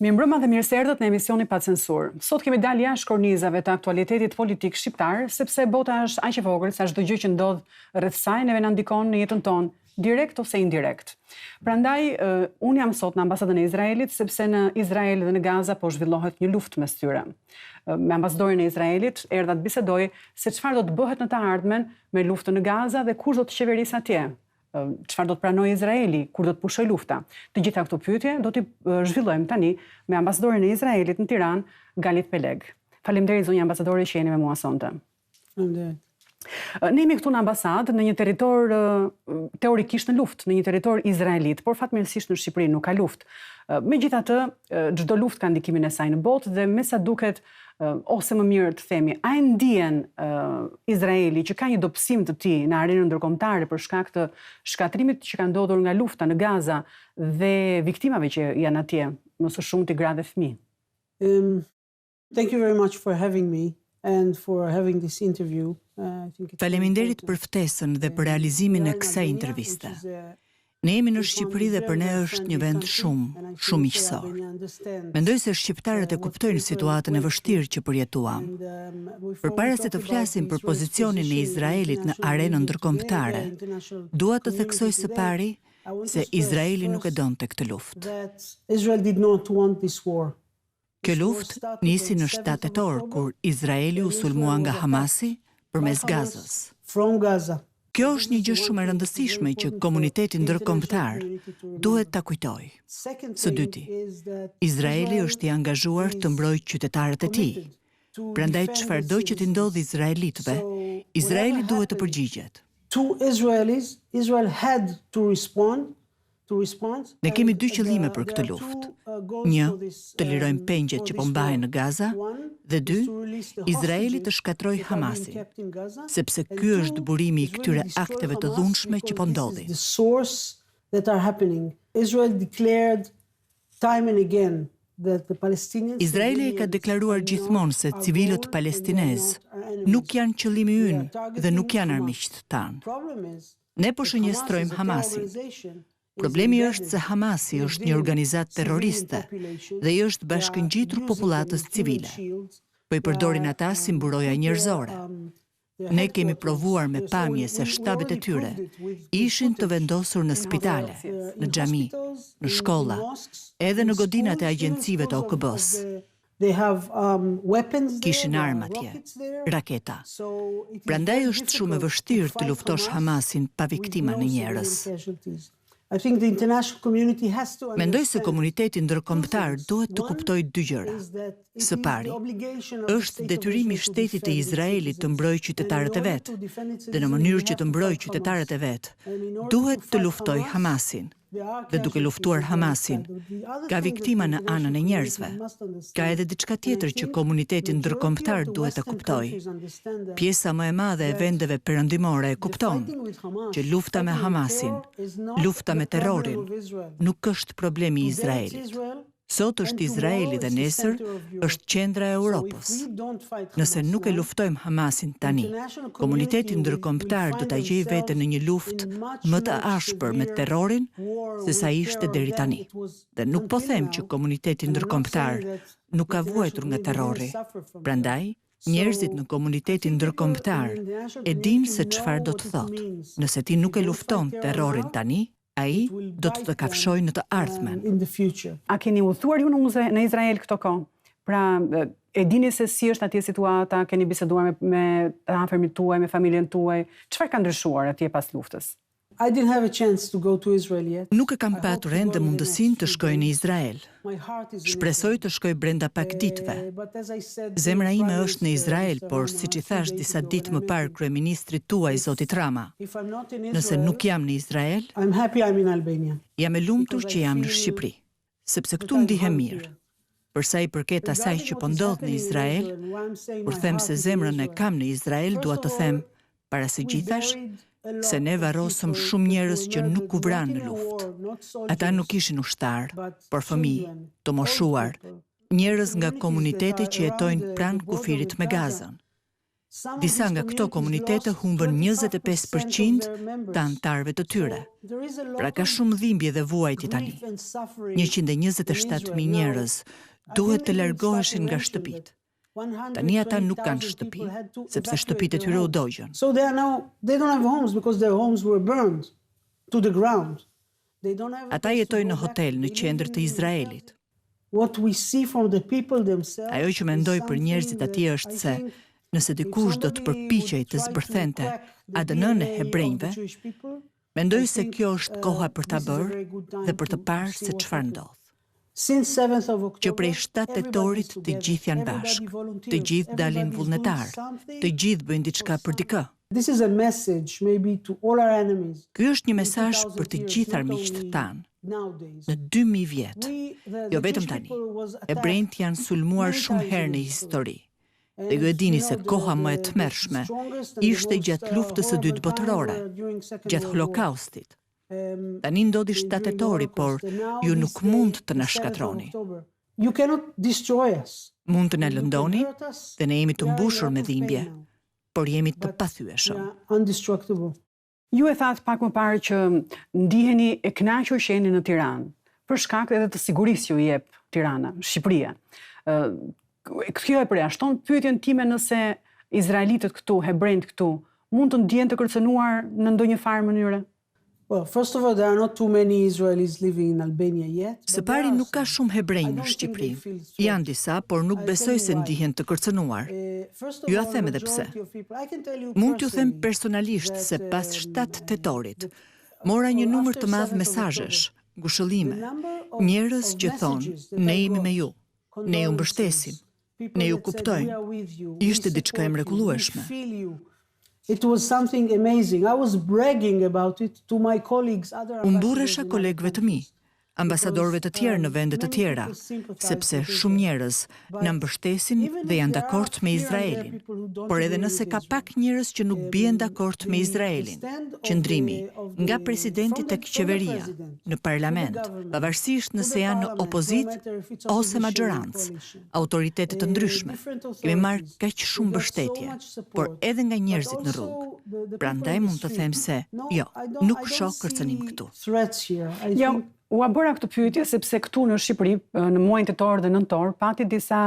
Mirëmbrëma dhe mirëseardhët në emisionin pa censur. Sot kemi dalë jashtë kornizave të aktualitetit politik shqiptar, sepse bota është aq e vogël sa çdo gjë që ndodh rreth saj neve na ndikon në jetën tonë, direkt ose indirekt. Prandaj unë jam sot në ambasadën e Izraelit, sepse në Izrael dhe në Gazë po zhvillohet një luftë mes tyre. Me ambasadorin e Izraelit erdha të bisedoj se çfarë do të bëhet në të ardhmen me luftën në Gazë dhe kush do të qeverisë atje. Çfarë do të pranojë Izraeli, kur do të pushojë lufta. Të gjitha këto pyetje do t'i zhvillojmë tani me ambasadorin e Izraelit në Tiranë, Galit Peleg. Faleminderit zonja ambasadore që jeni me mua sonte. Faleminderit. Ne jemi këtu në ambasadë në një territor teorikisht në luftë, në një territor izraelit, por fatmirësisht në Shqipëri nuk ka luftë. Megjithatë, çdo luftë ka ndikimin e saj në botë dhe me sa duket ose më mirë të themi, a e ndjen Izraeli që ka një dobësim të tij në arenën ndërkombëtare për shkak të shkatrimit që ka ndodhur nga lufta në Gaza dhe viktimave që janë atje, më së shumti gra dhe fëmijë. Thank you very much for having me and for having this interview. Faleminderit për ftesën dhe për realizimin e kësaj interviste. Ne jemi në Shqipëri dhe për ne është një vend shumë miqësor. Mendoj se shqiptarët e kuptojnë situatën e vështirë që përjetuam. Përpara se të flasim për pozicionin e Izraelit në arenën ndërkombëtare, dua të theksoj së pari se Izraeli nuk e donte këtë luftë. Kjo luftë nisi në 7 tetor kur Izraeli u sulmua nga Hamasi përmes Gazës. Kjo është një gjë shumë e rëndësishme që komuniteti ndërkombëtar duhet ta kujtojë. Së dyti, Izraeli është i angazhuar të mbrojë qytetarët e tij. Prandaj çfarëdo që t'i ndodhë izraelitëve, Izraeli duhet të përgjigjet. Ne kemi 2 qëllime për këtë luftë. 1. Të lirojmë pengjet që po mbahen në Gaza dhe 2. Izraeli të shkatrojë Hamasin, sepse ky është burimi i këtyre akteve të dhunshme që po ndodhin. Izraeli ka deklaruar gjithmonë se civilët palestinezë nuk janë qëllimi ynë dhe nuk janë armiqtë tanë. Ne po shënjestrojmë Hamasin. Problemi është se Hamasi është një organizatë terroriste dhe i është bashkëngjitur popullatës civile. Po i përdorin ata si mburoja njerëzore. Ne kemi provuar me pamje se shtabet e tyre ishin të vendosur në spitale, në xhami, në shkolla, edhe në godinat e agjencive të OKB-s. Kishin armë atje, raketa. Prandaj është shumë e vështirë të luftosh Hamasin pa viktima në njerëz. Mendoj se komuniteti ndërkombëtar duhet të kuptojë 2 gjëra. Së pari, është detyrimi i shtetit të Izraelit të mbrojë qytetarët e vet, dhe në mënyrë që të mbrojë qytetarët e vet, duhet të luftojë Hamasin. Dhe duke luftuar Hamasin, ka viktima në anën e njerëzve. Ka edhe diçka tjetër që komuniteti ndërkombëtar duhet të kuptojë. Pjesa më e madhe e vendeve perëndimore e kupton që lufta me Hamasin, lufta me terrorin, nuk është problemi i Izraelit. Sot është Izraeli dhe nesër është qendra e Europës. Nëse nuk e luftojmë Hamasin tani, komuniteti ndërkombëtar do ta gjejë veten në një luftë më të ashpër me terrorin se sa ishte deri tani. Dhe nuk po them që komuniteti ndërkombëtar nuk ka vuajtur nga terrori. Prandaj, njerëzit në komunitetin ndërkombëtar e dinë se çfarë do të thotë. Nëse ti nuk e lufton terrorin tani, ai do të kafshojë në të ardhmen. A keni udhëtuar ju në Izrael këto kohë? Pra, e dini se si është atje situata, keni biseduar me të afërmit tuaj, me familjen tuaj, çfarë ka ndryshuar atje pas luftës? Nuk e kam patur ende mundësinë të shkoj në Izrael. Shpresoj të shkoj brenda pak ditëve. Zemra ime është në Izrael, por siç i thash disa ditë më parë kryeministrit tuaj, zotit Rama, nëse nuk jam në Izrael, jam e lumtur që jam në Shqipëri, sepse këtu ndihem mirë. Për sa i përket asaj që po ndodh në Izrael, kur them se zemrën e kam në Izrael, dua të them para së gjithash se ne varrosëm shumë njerëz që nuk u vranë në luftë. Ata nuk ishin ushtar, por fëmijë, të moshuar, njerëz nga komunitete që jetojnë pranë kufirit me Gazën. Disa nga këto komunitete humbën 25% të antarëve të tyre. Pra ka shumë dhimbje dhe vuajtje tani. 127.000 njerëz duhet të largoheshin nga shtëpitë. Tani ata nuk kanë shtëpi, sepse shtëpitë e tyre u dogjën. So they don't have homes because their homes were burned to the ground. Ata jetojnë në hotel në qendër të Izraelit. What we see from the people themselves. Ajo që mendoj për njerëzit atje është se nëse dikush do të përpiqej të zbërthente ADN-n e hebrejve, mendoj se kjo është koha për ta bërë dhe për të parë se çfarë ndodh. Që prej 7 tetorit të gjithë janë bashkë, të gjithë dalin vullnetar, të gjithë bëjnë diçka për dikë. Ky është një mesazh për të gjithë armiqtë tanë. Në 2000 vjet, jo vetëm tani, hebrejt janë sulmuar shumë herë në histori. Dhe ju e dini se koha më e tmerrshme ishte gjatë luftës së dytë botërore, gjatë Holokaustit. Tani ndodhi 7 tetori, por ju nuk mund të na shkatroni. Mund të na lëndoni dhe ne jemi të mbushur me dhimbje, por jemi të pathyeshëm. Ju e thatë pak më parë që ndiheni e kënaqur që jeni në Tiranë, për shkak edhe të sigurisë ju jep Tirana, Shqipëria. Kjo e përjashton pyetjen time nëse izraelitët këtu, hebrejt këtu, mund të ndjehen të kërcënuar në ndonjë farë mënyre? Well, first of all, there are not too many Israelis living in Albania yet. Së pari nuk ka shumë hebrej në Shqipëri. Janë disa, por nuk besoj se ndihen të kërcënuar. Ju a them edhe pse. Mund t'ju them personalisht se pas 7 tetorit, mora një numër të madh mesazhesh, ngushëllime, njerëz që thonë, ne jemi me ju, ne ju mbështesim, ne ju kuptojmë. Ishte diçka e mrekullueshme. It was something amazing. I was bragging about it to my colleagues. Mburresha kolegëve të mi, ambasadorëve të tjerë në vende të tjera, sepse shumë njerëz na mbështesin dhe janë dakord me Izraelin. Por edhe nëse ka pak njerëz që nuk bien dakord me Izraelin, qëndrimi nga presidenti tek qeveria, në parlament, pavarësisht nëse janë në opozitë ose maxhorancë, autoritetet të ndryshme, kemi marrë kaq shumë mbështetje, por edhe nga njerëzit në rrugë. Prandaj mund të them se jo, nuk shoh kërcënim këtu. Jo, u bëra këtë pyetje sepse këtu në Shqipëri, në muajin tetor dhe nëntor, pati disa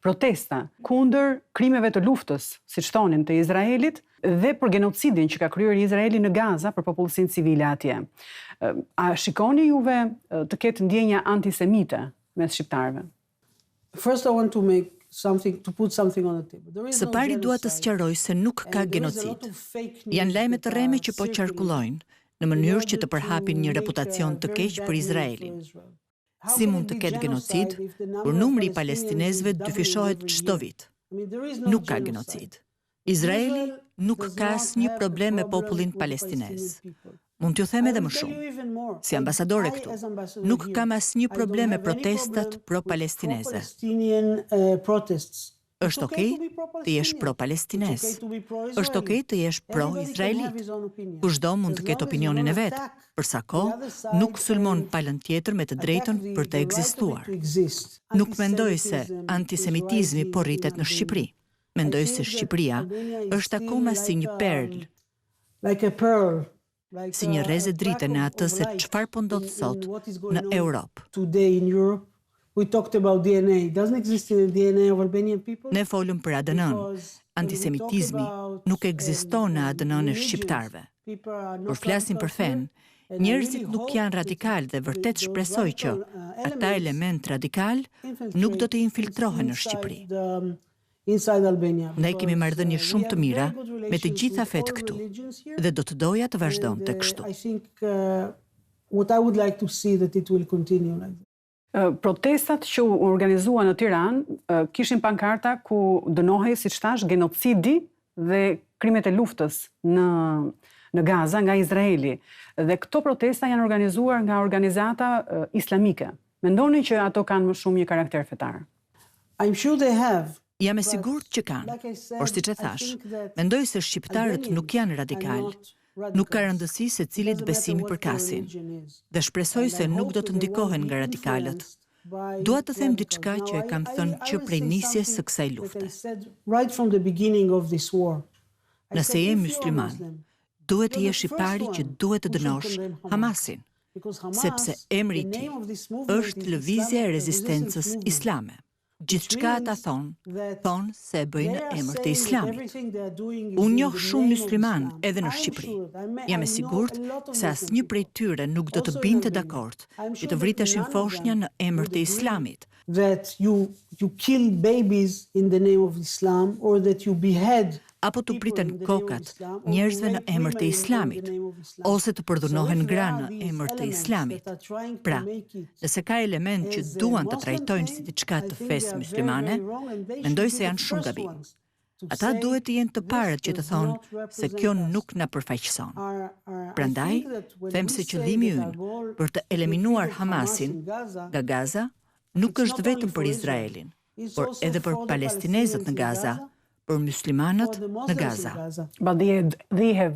protesta kundër krimeve të luftës, siç thonin, të Izraelit dhe për genocidin që ka kryer Izraeli në Gazë për popullsinë civile atje. A shikoni juve të ketë ndjenja antisemite mes shqiptarëve? First I want to make to put something on the table. Së pari dua të sqaroj se nuk ka genocid. Janë lajme të rreme që po qarkullojnë në mënyrë që të përhapin një reputacion të keq për Izraelin. Si mund të ketë genocid, kur numri I palestinezëve dyfishohet çdo vit? Nuk ka genocid. Izraeli nuk ka asnjë problem me popullin palestinez. Mund t'ju them edhe më shumë. Si ambasadore këtu, nuk kam asnjë problem me protestat pro-palestineze. Është okej të jesh pro-palestinez. Është okej të jesh pro-izraelit. Kushdo mund të ketë opinionin e vet. Për sa kohë nuk sulmon palën tjetër me të drejtën për të ekzistuar. Nuk mendoj se antisemitizmi po rritet në Shqipëri. Mendoj se Shqipëria është akoma si një perl, si një rrezë drite në atë se çfarë po ndodh sot në Europë. We talked about DNA. It doesn't exist in the DNA of Albanian people. Ne folëm për ADN-n. Antisemitizmi nuk ekziston në ADN-n e shqiptarëve. Por flasim për fen. Njerëzit nuk janë radikal dhe vërtet shpresoj që ata element radikal nuk do të infiltrohen në Shqipëri. Ne kemi marrëdhënie shumë të mira me të gjitha fetë këtu dhe do të doja të vazhdonte kështu. I think what I would like to see that it will continue like that. Protestat që u organizuan në Tiranë kishin pankarta ku dënohej, siç thash, genocidi dhe krimet e luftës në Gazë nga Izraeli. Dhe këto protesta janë organizuar nga organizata islamike. Mendoni që ato kanë më shumë një karakter fetar? I'm sure they have. Jam e sigurt që kanë, por siç e thash, mendoj se shqiptarët nuk janë radikal. Nuk ka rëndësi se cilit besimi përkasin. Dhe shpresoj se nuk do të ndikohen nga radikalët, dua të them diçka që e kam thënë që prej nisjes së kësaj lufte. Nëse je musliman, duhet të jesh I pari që duhet të dënosh Hamasin, sepse emri I tij është lëvizja e rezistencës islame. Gjithçka ata thonë se e bëjnë në emër të Islamit. Unë njoh shumë musliman edhe në Shqipëri. Jam e sigurt se asnjë prej tyre nuk do të binte dakord që të vriteshin foshnja në emër të Islamit. That you kill babies in the name of Islam or that you behead apo të priten kokat njerëzve në emër të Islamit, ose të përdhunohen gra në emër të Islamit. Pra, nëse ka element që duan të trajtojnë si diçka të fesë muslimane, mendoj se janë shumë gabim. Ata duhet të jenë të parët që të thonë se kjo nuk na përfaqëson. Prandaj, them se qëllimi ynë për të eliminuar Hamasin nga Gaza nuk është vetëm për Izraelin, por edhe për palestinezët në Gaza, për muslimanët në Gaza.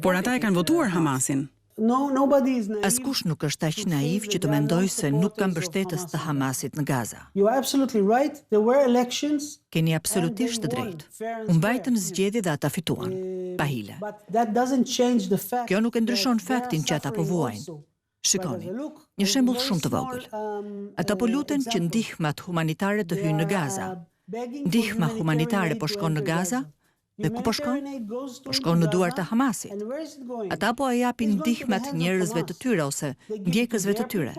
Por ata e kanë votuar Hamasin. Askush nuk është aq naiv që të mendojë se nuk ka mbështetës të Hamasit në Gaza. Keni absolutisht të drejtë. U mbajtën zgjedhje dhe ata fituan, pa hile. Kjo nuk e ndryshon faktin që ata po vuajnë. Shikoni, një shembull shumë të vogël. Ata po luten që ndihmat humanitare të hyjnë në Gaza. Ndihma humanitare po shkon në Gaza, dhe ku po shkon? Po shkon në duart të Hamasit. Ata po a japin ndihmat njerëzve të tyre ose ndjekësve të tyre.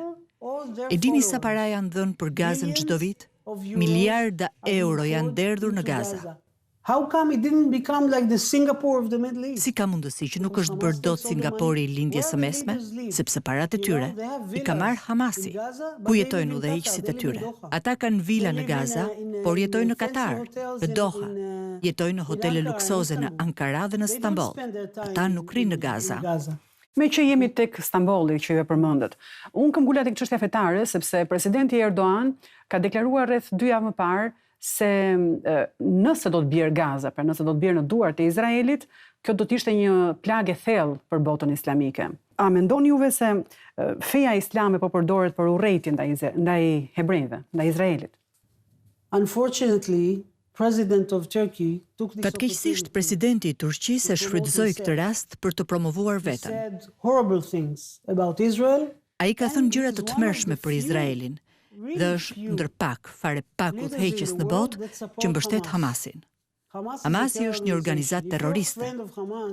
E dini sa para janë dhënë për Gazën çdo vit? Miliarda euro janë derdhur në Gaza. How come it didn't become like the Singapore of the Middle East? Si ka mundësi që nuk është bërë dot Singapori I lindjes së mesme, sepse parat e tyre I ka marrë Hamasi, ku jetojnë udhëheqësit e tyre. Ata kanë vila në Gaza, por jetojnë në Katar, në Doha, jetojnë në hotele luksoze në Ankara dhe në Stamboll. Ata nuk rrinë në Gaza. Me që jemi tek Stambolli që ju e përmendët, unë kam ngula tek çështja fetare, sepse presidenti Erdogan ka deklaruar rreth 2 javë më parë se nëse do të bjerë Gaza, pra nëse do të bjerë në duart e Izraelit, kjo do të ishte një plagë e thellë për botën islamike. A mendoni juve se feja islame po përdoret për urrëtie ndaj hebrejve, ndaj Izraelit? Unfortunately, President of Turkey took this Fatkeqësisht presidenti I Turqisë e shfrytëzoi këtë rast për të promovuar veten. said horrible things about Israel. Ai ka thënë gjëra të tmerrshme për Izraelin. Dhe është ndër fare pak udhëheqës në botë që mbështet Hamasin. Hamasi është një organizatë terroriste.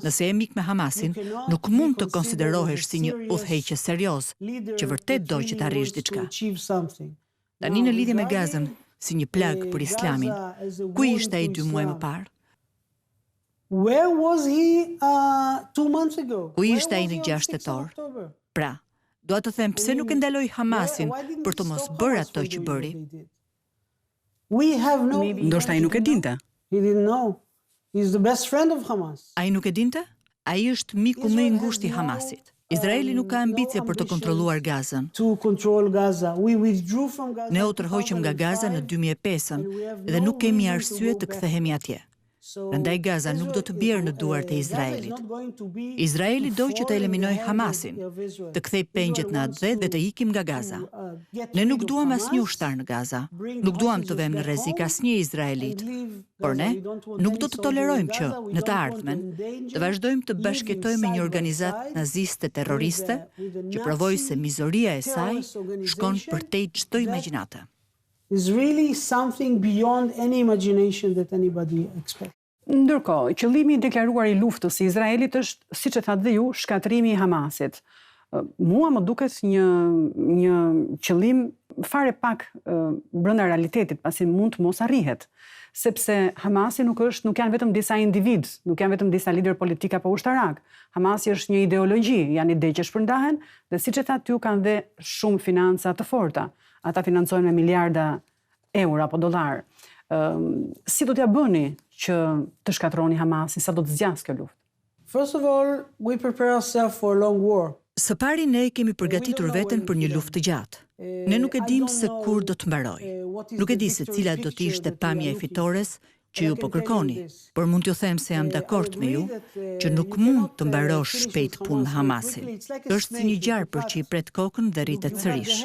Nëse je mik me Hamasin, nuk mund të konsiderohesh si një udhëheqës serioz, që vërtet do që të arrish diçka. Tani në lidhje me Gazën, si një plagë për Islamin, ku ishte ai 2 muaj më parë? Where was he 2 months ago? Ku ishte ai në 6 tetor? Pra, dua të them pse nuk e ndaloi Hamasin për të mos bërë ato që bëri. Ndoshta ai nuk e dinte. He didn't know. He's the best friend of Hamas. Ai nuk e dinte? Ai është miku më I ngushtë I Hamasit. Izraeli nuk ka ambicie për të kontrolluar Gazën. To control Gaza. We withdrew from Gaza. Ne u tërhoqëm nga Gaza në 2005 dhe nuk kemi arsye të kthehemi atje. Prandaj Gaza nuk do të bjerë në duart e Izraelit. Izraeli do që të eliminojë Hamasin, të kthej pengjet në atë dhe të ikim nga Gaza. Ne nuk duam asnjë ushtar në Gaza, nuk duam të vëmë në rrezik asnjë izraelit, por ne nuk do të tolerojmë që në të ardhmen të vazhdojmë të bashkëjetojmë me një organizatë naziste terroriste që provoi se mizoria e saj shkon përtej çdo imagjinate. Is really something beyond any imagination that anybody expects. Ndërkohë, qëllimi I deklaruar I luftës së Izraelit është, siç e thatë dhe ju, shkatrimi I Hamasit. Mua më duket një qëllim fare pak brenda realitetit, pasi mund të mos arrihet, sepse Hamasi nuk janë vetëm disa individ, nuk janë vetëm disa lider politik apo ushtarak. Hamasi është një ideologji, janë ide që shpërndahen dhe siç e thatë ju kanë dhe shumë financa të forta. Ata financojnë me miliarda euro apo dollar. Si do t'ja bëni që të shkatroni Hamasin, sa do të zgjas kjo luftë? First of all, we prepare ourselves for a long war. Së pari ne kemi përgatitur veten për një luftë të gjatë. Ne nuk e dim se kur do të mbarojë. Nuk e di se cila do të ishte pamja e fitores që ju po kërkoni, por mund t'ju them se jam dakord me ju që nuk mund të mbarosh shpejt punë në Hamasin. Është si një gjarë për që i pret kokën dhe rritet sërish.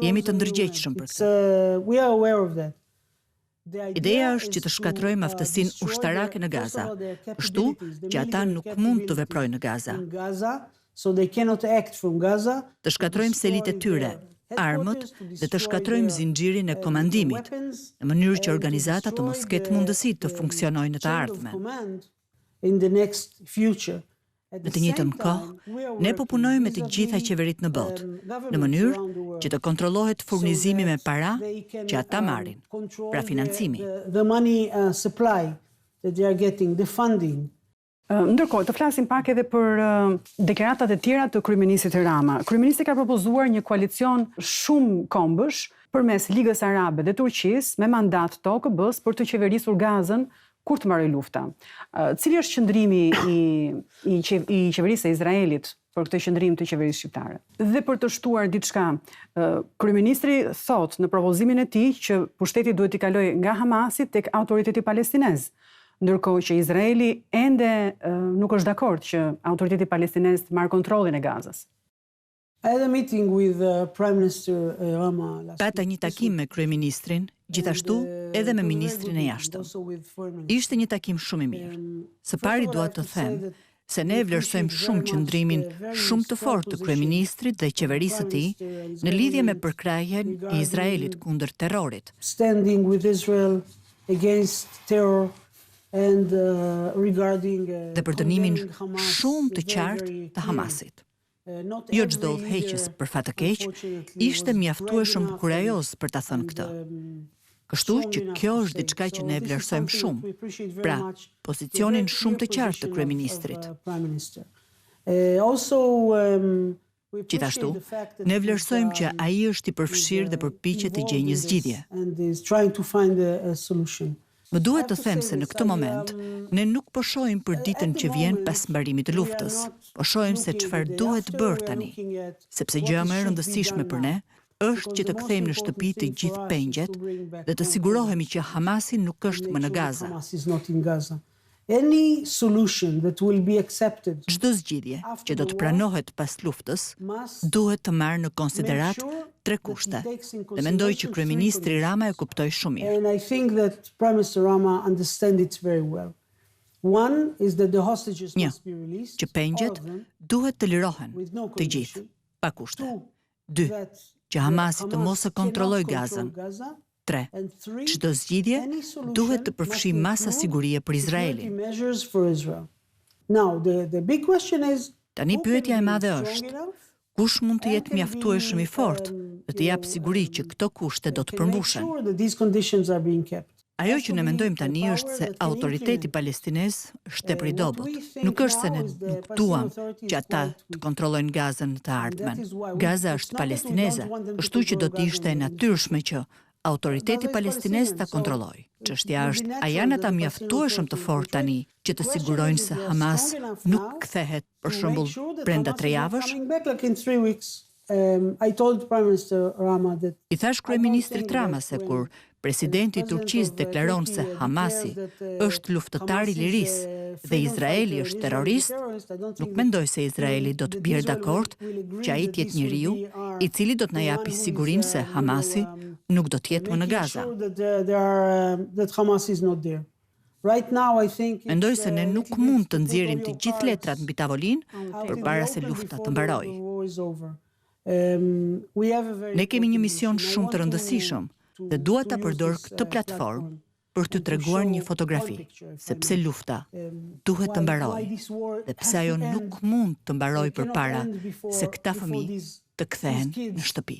Jemi të ndërgjegjshëm për këtë. Ideja është që të shkatrojmë aftësinë ushtarake në Gaza, kështu që ata nuk mund të veprojnë në Gaza. Të shkatrojmë selit e tyre, armët dhe të shkatrojmë zinxhirin e komandimit, në mënyrë që organizata të mos ketë mundësi të funksionojnë në të ardhmen. Në të njëjtën kohë, ne po punojmë me të gjitha qeveritë në botë, në mënyrë që të kontrollohet furnizimi me para që ata marrin, pra financimi. Ndërkohë, të flasim pak edhe për deklaratat e tjera të kryeministrit Rama. Kryeministri ka propozuar një koalicion shumë kombësh përmes Ligës Arabe dhe Turqisë me mandat të OKB-s për të qeverisur Gazën kur të mbarojë lufta. Cili është qëndrimi i qeverisë së Izraelit për këtë qëndrim të qeverisë shqiptare? Dhe për të shtuar diçka, kryeministri thot në propozimin e tij që pushteti duhet t'i kalojë nga Hamasi tek autoriteti palestinez. Ndërkohë që Izraeli ende nuk është dakord që autoriteti palestinez të marrë kontrollin e Gazës. Pata një takim me kryeministrin, gjithashtu edhe me ministrin e jashtëm. Ishte një takim shumë i mirë. Së pari dua të them se ne vlerësojmë shumë qëndrimin shumë të fortë të kryeministrit dhe qeverisë së tij në lidhje me përkrahjen e Izraelit kundër terrorit. Standing with Israel against terror. Dhe për dënimin shumë të qartë të Hamasit. Jo çdo udhëheqës për fat të keq ishte mjaftueshëm kurajos për ta thënë këtë. Kështu që kjo është diçka që ne vlerësojmë shumë. Pra, pozicionin shumë të qartë të kryeministrit. Gjithashtu, ne vlerësojmë që ai është i përfshirë dhe përpiqet të gjejë një zgjidhje. Më duhet të them se në këtë moment, ne nuk po shohim për ditën që vjen pas mbarimit të luftës, po shohim se çfarë duhet bërë tani, sepse gjëja më e rëndësishme për ne është që të kthejmë në shtëpi të gjithë pengjet dhe të sigurohemi që Hamasi nuk është më në Gaza. Çdo zgjidhje që do të pranohet pas luftës duhet të marrë në konsiderat 3 kushte. Dhe mendoj që kryeministri Rama e kuptoi shumë mirë. Një, që pengjet duhet të lirohen të gjithë, pa kushte. 2, që Hamasi të mos e kontrollojë Gazën. 3. Çdo zgjidhje duhet të përfshijë masa sigurie për Izraelin. Tani pyetja e madhe është, kush mund të jetë mjaftueshëm i fortë dhe të japë siguri që këto kushte do të përmbushen? Ajo që ne mendojmë tani është se autoriteti palestinez është tepër i dobët. Nuk është se ne nuk duam që ata të kontrollojnë Gazën në të ardhmen. Gaza është palestineze, kështu që do të ishte e natyrshme që autoriteti palestinez ta kontrollojë. Çështja është, a janë ata mjaftueshëm të fortë tani që të sigurojnë se Hamas nuk kthehet për shembull brenda 3 javësh? I thash kryeministrit Rama se kur presidenti i Turqisë deklaron se Hamasi është luftëtar i lirisë dhe Izraeli është terrorist, nuk mendoj se Izraeli do të bjerë dakord që ai të jetë njeriu i cili do të na japi sigurinë se Hamasi nuk do të jetë më në Gaza. Mendoj se ne nuk mund të nxjerrim të gjithë letrat mbi tavolinë përpara se lufta të mbarojë. Ne kemi një mision shumë të rëndësishëm dhe dua ta përdor këtë platformë për t'ju treguar një fotografi, se pse lufta duhet të mbarojë dhe pse ajo nuk mund të mbarojë përpara se këta fëmijë të kthehen në shtëpi.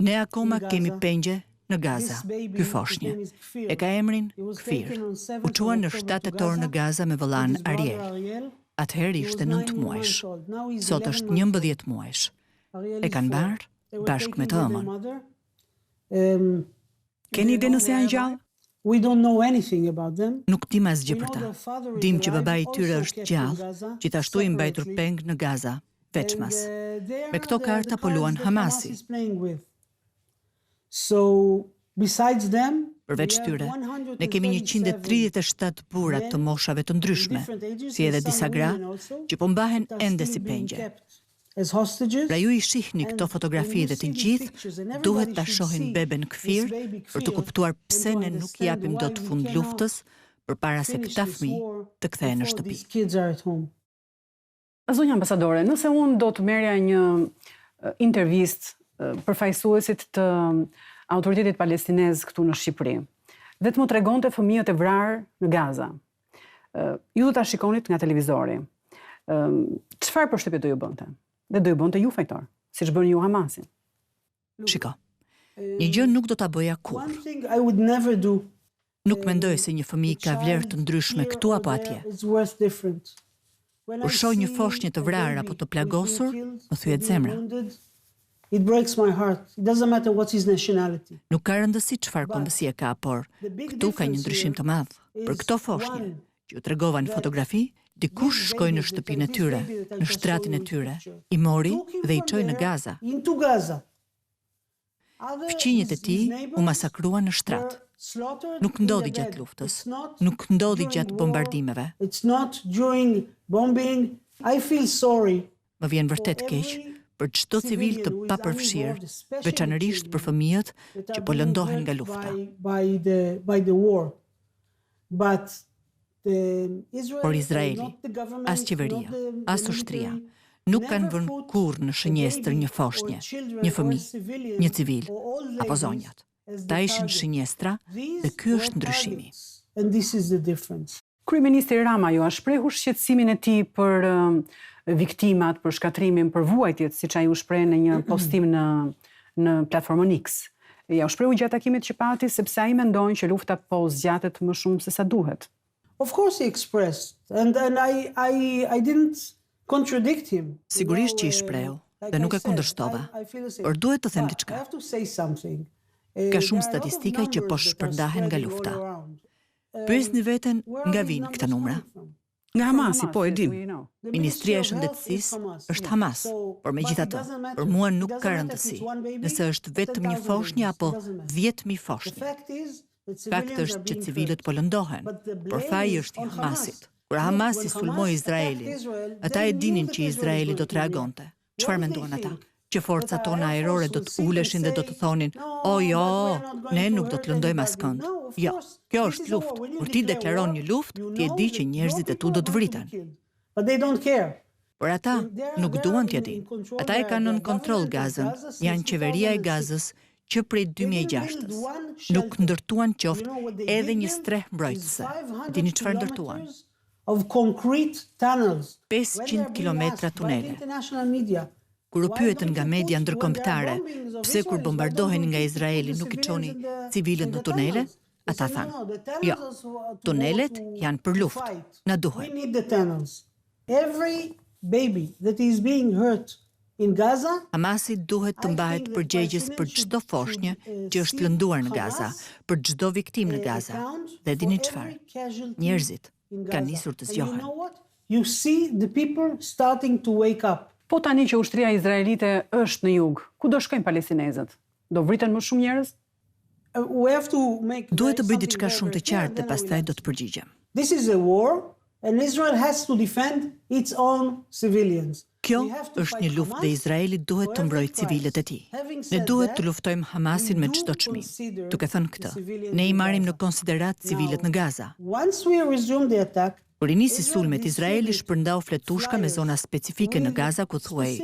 Ne akoma kemi pengje në Gaza, ky foshnjë. E ka emrin Kfir. U çuan në 7 tetor në Gaza me vëllan Ariel. Atëherë ishte 9 muajsh. Sot është 11 muajsh. E kanë marrë bashkë me të ëmën. Keni ide nëse janë gjallë? Nuk dim asgjë për ta. Dim që babai i tyre është gjallë, gjithashtu i mbajtur peng në Gaza, veçmas. Me këto karta po luan Hamasi. Përveç tyre, ne kemi 137 burra të moshave të ndryshme, si edhe disa gra që po mbahen ende si pengje. Pra ju I shihni këto fotografi dhe të gjithë duhet ta shohin beben këfir për të kuptuar pse ne nuk japim dot fund luftës përpara se këta fëmijë të kthehen në shtëpi. Zonja ambasadore, nëse unë do të merrja një intervistë përfaqësuesit të autoritetit palestinez këtu në Shqipëri, dhe të më tregonte fëmijët e vrarë në Gazë, ju do ta shikonit nga televizori. Çfarë përshtypje do ju bënte? Dhe do ju bënte ju fajtor, siç bën ju Hamasin. Shiko, një gjë nuk do ta bëja kurrë. Nuk mendoj se një fëmijë ka vlerë të ndryshme këtu apo atje. Kur shoh një foshnjë të vrarë apo të plagosur, më thyet zemra. Nuk ka rëndësi çfarë kombësie ka, por këtu ka një ndryshim të madh. Për këto foshnjë që ju tregova në fotografi, dikush shkoi në shtëpinë e tyre, në shtratin e tyre, I mori dhe I çoi në Gazë. Fëqinjët e tij u masakruan në shtrat. Nuk ndodhi gjatë luftës, nuk ndodhi gjatë bombardimeve. Më vjen vërtet keq për çdo civil të papërfshirë, veçanërisht për fëmijët që po lëndohen nga lufta. Por Izraeli, as qeveria, as ushtria, nuk kanë vënë kurrë në shënjestër një foshnjë, një fëmijë, një civil, apo zonjat. Ta ishin shënjestra dhe ky është ndryshimi. Kryeministri Rama ju a shprehur shqetësimin e tij për viktimat, për shkatrimin, për vuajtjet, siç ai u shpreh në një postim në platformën X. Ja u shprehu gjatë takimit që pati sepse ai mendon që lufta po zgjatet më shumë se sa duhet. Of course he expressed, and I didn't contradict him. Sigurisht që I shprehu dhe nuk e kundërshtova, por duhet të them diçka. Ka shumë statistika që po shpërndahen nga lufta. Pyesni veten nga vijnë këta numra. Nga Hamasi, po e dim. Ministria e Shëndetësisë është Hamas, por megjithatë, për mua nuk ka rëndësi nëse është vetëm një foshnjë apo 10.000 foshnjë. Fakti është që civilët po lëndohen, por faji është I Hamasit. Kur Hamasi sulmoi Izraelin, ata e dinin që Izraeli do të reagonte. Çfarë menduan ata? Që forcat tona ajrore do të uleshin dhe do të thonin: "O jo, ne nuk do të lëndojmë askënd." Jo, kjo është luftë. Kur ti deklaron një luftë, ti e di që njerëzit e tu do të vriten. Por ata nuk duan t'ja dinë. Ata e kanë nën kontroll Gazën, janë qeveria e Gazës që prej 2006-s nuk ndërtuan qoftë edhe një streh mbrojtëse. Dini çfarë ndërtuan? 500 kilometra tunele. Kur u pyetën nga media ndërkombëtare pse kur bombardohen nga Izraeli nuk I çoni civilët në tunele, ata thanë: "Jo, tunelet janë për luftë, na duhen." Hamasi duhet të mbahet përgjegjës për çdo foshnjë që është lënduar në Gazë, për çdo viktimë në Gazë. Dhe dini çfarë? Njerëzit kanë nisur të zgjohen. Po tani që ushtria izraelite është në jug, ku do shkojnë palestinezët? Do vriten më shumë njerëz? Duhet të bëj diçka shumë të qartë dhe pastaj do të përgjigjem. This is a war and Israel has to defend its own civilians. Kjo është një luftë dhe Izraeli duhet të mbrojë civilët e tij. Ne duhet të luftojmë Hamasin me çdo çmim. Duke thënë këtë, ne I marrim në konsiderat civilët në Gazë. Kur I nisi sulmet, Izraeli shpërndau fletushka me zona specifike në Gazë ku thuhej: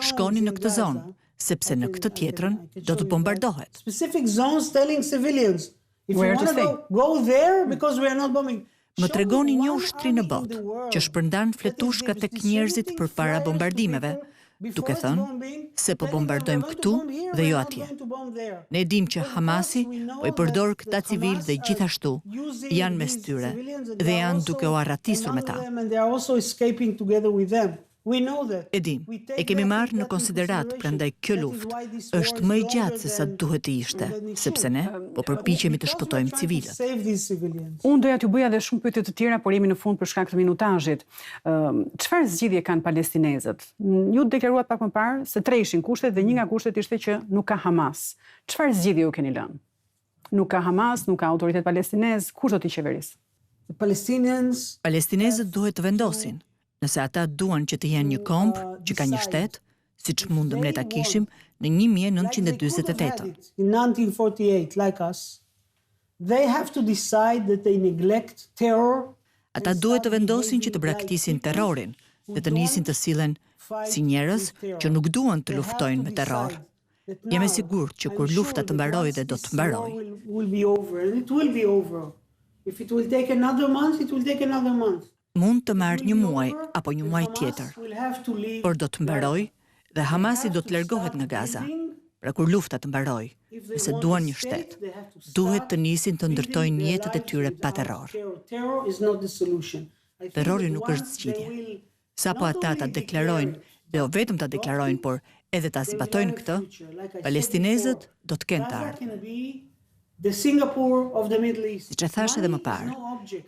"Shkoni në këtë zonë, sepse në këtë tjetrën do të bombardohet." Specific zones telling civilians, if you want to go there because we are not bombing. Më tregoni një ushtri në botë që shpërndan fletushka tek njerëzit përpara bombardimeve, duke thënë se po bombardojmë këtu dhe jo atje. Ne dim që Hamasi po I përdor këta civil dhe gjithashtu janë mes tyre dhe janë duke u arratisur me ta. E dim, e kemi marrë në konsiderat, prandaj kjo luftë është më I gjatë se sa duhet të ishte, sepse ne po përpiqemi të shpëtojmë civilët. Unë doja t'ju bëja edhe shumë pyetje të tjera, por jemi në fund për shkak të minutazhit. Çfarë zgjidhje kanë palestinezët? Ju deklaruat pak më parë se treshin kushtet dhe një nga kushtet ishte që nuk ka Hamas. Çfarë zgjidhje ju keni lënë? Nuk ka Hamas, nuk ka autoritet palestinez, kush do t'i qeverisë? Palestinezët duhet të vendosin, nëse ata duan që të jenë një kombë që ka një shtet, siç mundëm ne ta kishim në 1948. In 1948, like us, they have to decide that they neglect terror. Ata duhet të vendosin që të braktisin terrorin dhe të nisin të sillen si njerëz që nuk duan të luftojnë me terror. Jam e sigurt që kur lufta të mbarojë dhe do të mbarojë, mund të marrë një muaj apo një muaj tjetër, por do të mbarojë dhe Hamasi do të largohet nga Gaza. Pra kur lufta të mbarojë, nëse duan një shtet, duhet të nisin të ndërtojnë jetët e tyre pa terror. Terrori nuk është zgjidhje. Sapo ata ta deklarojnë, dhe jo vetëm ta deklarojnë, por edhe ta zbatojnë këtë, palestinezët do të kenë të ardhmen. Siç e thash edhe më parë,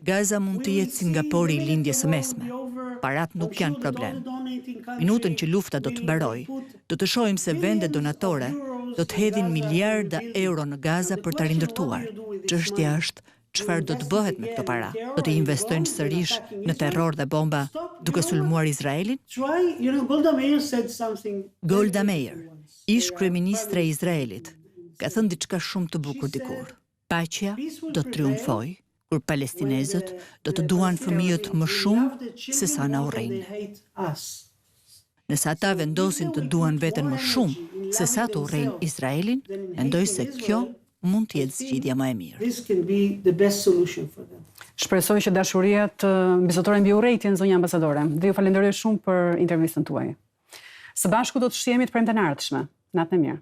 Gaza mund të jetë Singapori i lindjes së mesme. Parat nuk janë problem. Minutën që lufta do të mbarojë, do të shohim se vendet donatore do të hedhin miliarda euro në Gaza për ta rindërtuar. Çështja është çfarë do të bëhet me këto para? Do të investojnë sërish në terror dhe bomba duke sulmuar Izraelin? Golda Meir, ish kryeministre e Izraelit, ka thënë diçka shumë të bukur dikur. Paqja do të triumfojë kur palestinezët do të duan fëmijët më shumë se sa na urrejnë. Nëse ata vendosin të duan veten më shumë se sa të urrejnë Izraelin, mendoj se kjo mund të jetë zgjidhja më e mirë. Shpresoj që dashuria të mbizotore mbi urrejtjen, zonja ambasadore. Dhe ju falenderoj shumë për intervistën tuaj. Së bashku do të shihemi të premten e ardhshme. Natën e mirë.